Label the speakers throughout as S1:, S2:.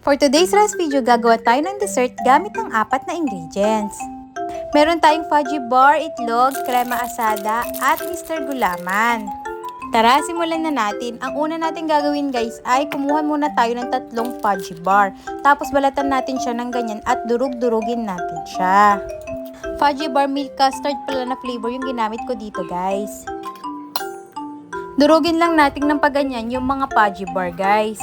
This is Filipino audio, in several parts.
S1: For today's recipe video, gagawa tayo ng dessert gamit ng 4 na ingredients. Meron tayong fudgy bar, itlog, krema asada, at Mr. Gulaman. Tara, simulan na natin. Ang una natin gagawin guys ay kumuha muna tayo ng 3 fudgy bar. Tapos balatan natin siya ng ganyan at durug-durugin natin siya. Fudgy bar milk custard pala na flavor yung ginamit ko dito guys. Durugin lang natin ng paganyan yung mga fudgy bar guys.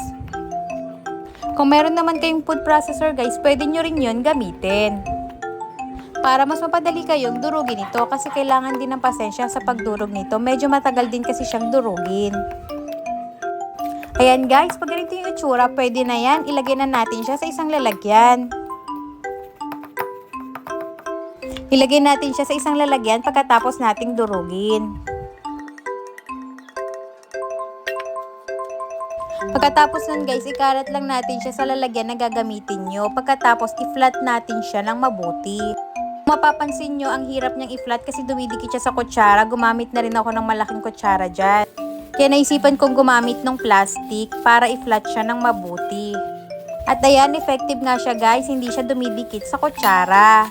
S1: Kung meron naman kayong food processor guys, pwede nyo rin yun gamitin. Para mas mapadali kayong durugin ito kasi kailangan din ng pasensya sa pagdurog nito. Medyo matagal din kasi siyang durugin. Ayan guys, pag ganito yung itsura, pwede na yan. Ilagay na natin siya sa isang lalagyan. Ilagay natin siya sa isang lalagyan pagkatapos nating durugin. Pagkatapos nun guys, ikarat lang natin siya sa lalagyan na gagamitin nyo. Pagkatapos, i-flat natin siya ng mabuti. Mapapansin nyo, ang hirap niyang i-flat kasi dumidikit siya sa kutsara. Gumamit na rin ako ng malaking kutsara dyan. Kaya naisipan kong gumamit ng plastic para i-flat siya ng mabuti. At ayan, effective nga siya guys, hindi siya dumidikit sa kutsara.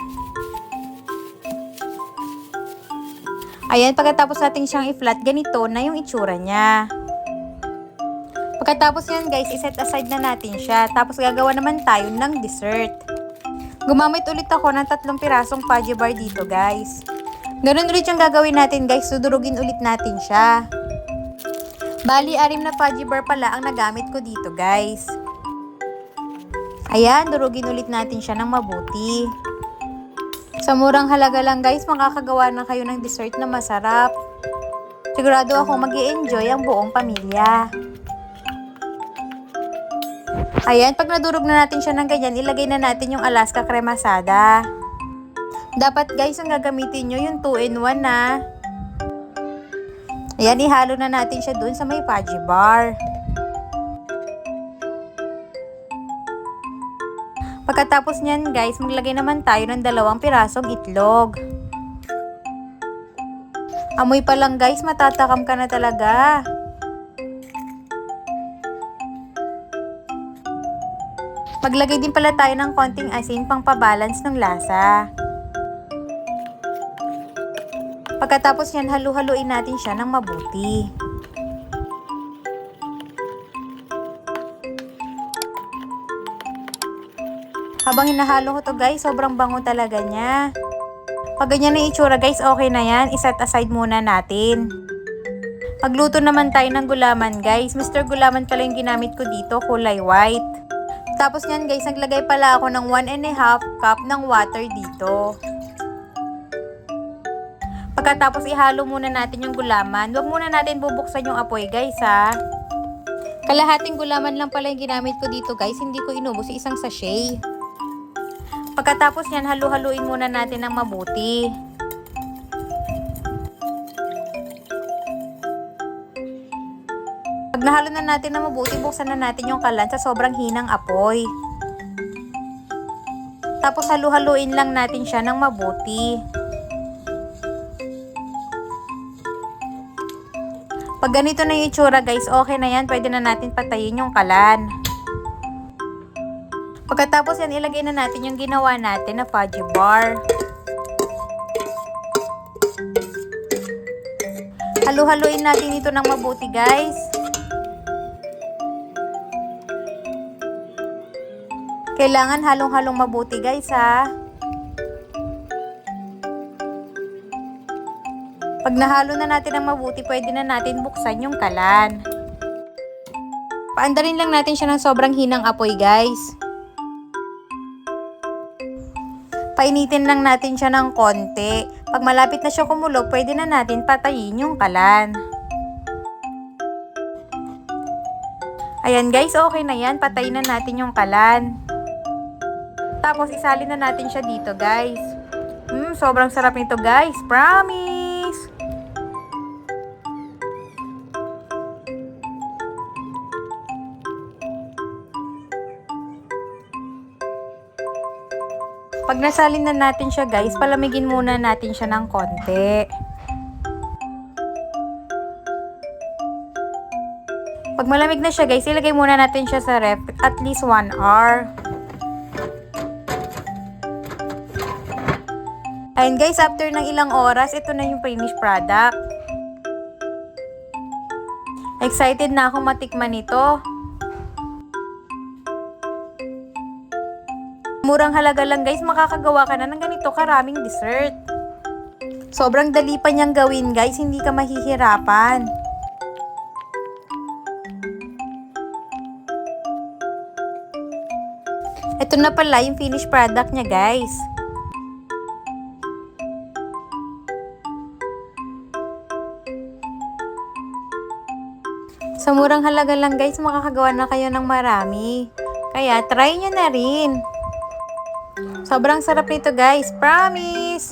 S1: Ayan, pagkatapos natin siyang i-flat, ganito na yung itsura niya. Pagkatapos yan guys, iset aside na natin siya. Tapos gagawa naman tayo ng dessert. Gumamit ulit ako ng 3 pirasong fudgy bar dito guys. Ganun ulit yung gagawin natin guys, sudurugin ulit natin siya. Bali, 6 na fudgy bar pala ang nagamit ko dito guys. Ayan, durugin ulit natin siya ng mabuti. Sa murang halaga lang guys, makakagawa na kayo ng dessert na masarap. Sigurado ako mag-i-enjoy ang buong pamilya. Ayan, pag nadurog na natin siya ng ganyan, ilagay na natin yung Alaska Creme Asada. Dapat guys, ang gagamitin nyo yung 2-in-1 na. Ayan, ihalo na natin siya dun sa may fudgy bar. Pagkatapos nyan guys, maglagay naman tayo ng 2 pirasong itlog. Amoy pa lang guys, matatakam ka na talaga. Maglagay din pala tayo ng konting asin pang pabalance ng lasa. Pagkatapos yan, halu-haluin natin siya ng mabuti. Habang hinahalo ko to guys, sobrang bango talaga niya. Pag ganyan na itsura guys, okay na yan. Iset aside muna natin. Magluto naman tayo ng gulaman guys. Mr. Gulaman pala yung ginamit ko dito, kulay white. Tapos nyan guys, naglagay pala ako ng 1½ cup ng water dito. Pagkatapos ihalo muna natin yung gulaman. Huwag muna natin bubuksan yung apoy guys ha. Kalahating gulaman lang pala yung ginamit ko dito guys. Hindi ko inubos isang sachet. Pagkatapos nyan, halu-haluin muna natin ng mabuti. Pag nahalo na natin na mabuti, buksan na natin yung kalan sa sobrang hinang apoy. Tapos halu-haluin lang natin siya ng mabuti. Pag ganito na yung itsura guys, okay na yan. Pwede na natin patayin yung kalan. Pagkatapos yan, ilagay na natin yung ginawa natin na fudgy bar. Halu-haluin natin ito ng mabuti guys. Kailangan halong-halong mabuti guys ha. Pag nahalo na natin ng mabuti, pwede na natin buksan yung kalan. Paandarin lang natin siya ng sobrang hinang apoy guys. Painitin lang natin siya ng konti. Pag malapit na siya kumulo, pwede na natin patayin yung kalan. Ayan guys, okay na yan. Patayin na natin yung kalan. Tapos isalin na natin siya dito guys. Sobrang sarap nito guys. Promise! Pag nasalin na natin siya guys, palamigin muna natin siya ng konti. Pag malamig na siya guys, ilagay muna natin siya sa ref at least 1 hour. Ayun guys, after ng ilang oras, ito na yung finished product. Excited na ako matikman ito. Murang halaga lang guys, makakagawa ka na ng ganito karaming dessert. Sobrang dali pa niyang gawin guys, hindi ka mahihirapan. Ito na pala yung finished product niya guys. Sa murang halaga lang guys, makakagawa na kayo ng marami. Kaya try nyo na rin. Sobrang sarap nito guys, promise!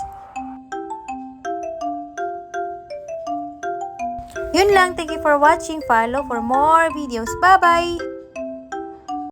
S1: Yun lang, thank you for watching. Follow for more videos. Bye-bye!